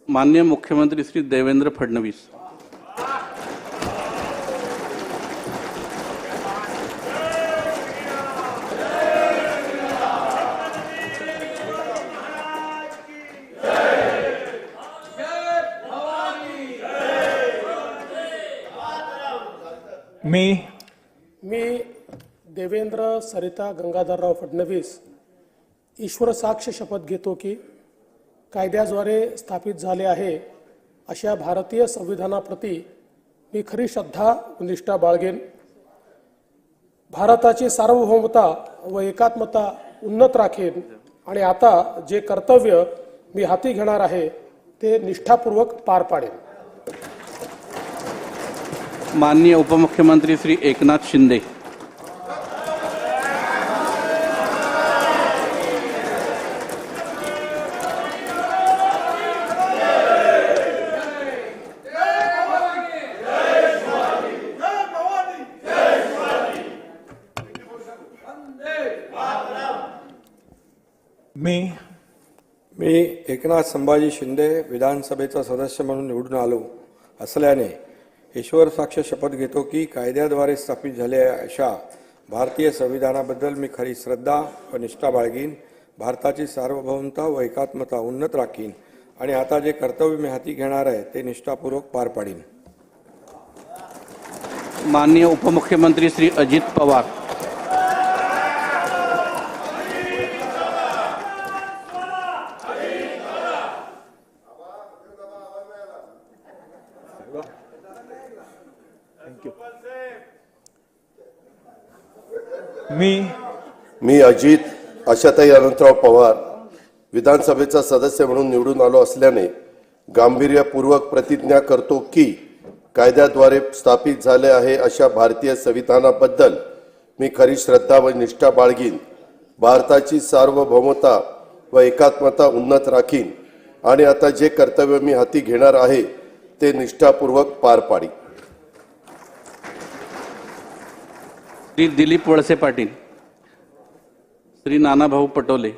माननीय मुख्यमंत्री श्री देवेंद्र फडणवीस। मी देवेंद्र सरिता गंगाधरराव फडणवीस ईश्वर साक्ष शपथ घेतो की कायद्याद्वारे स्थापित झाले आहे अशा भारतीय संविधानाप्रती मी खरी श्रद्धा व निष्ठा बाळगेन। भारताची सार्वभौमता व एकात्मता उन्नत राखेन आणि आता जे कर्तव्य मी हाती घेणार आहे ते निष्ठापूर्वक पार पाडेन। माननीय उपमुख्यमंत्री श्री एकनाथ शिंदे। मी एकनाथ संभाजी शिंदे विधानसभेचा सदस्य म्हणून निवडून आलो असल्याने ईश्वर साक्ष शपथ घेतो की कायद्याद्वारे स्थापित झालेल्या अशा भारतीय संविधानाबद्दल मी खरी श्रद्धा व निष्ठा बाळगीन, भारताची सार्वभौमता व एकात्मता उन्नत राखीन आणि आता जे कर्तव्य मी हाती घेणार आहे ते निष्ठापूर्वक पार पाडीन। माननीय उपमुख्यमंत्री श्री अजित पवार। मी अजित आशाताई अनंतराव पवार विधानसभेचा सदस्य म्हणून निवडून आलो असल्याने गांभीर्यपूर्वक प्रतिज्ञा करतो की कायद्याद्वारे स्थापित झाले आहे अशा भारतीय संविधानाबद्दल मी खरी श्रद्धा व निष्ठा बाळगीन, भारताची सार्वभौमता व एकात्मता उन्नत राखीन आणि आता जे कर्तव्य मी हाती घेणार आहे ते निष्ठापूर्वक पार पाडीन। श्री दिलीप वळसे पाटील। श्री नानाभाऊ पटोले।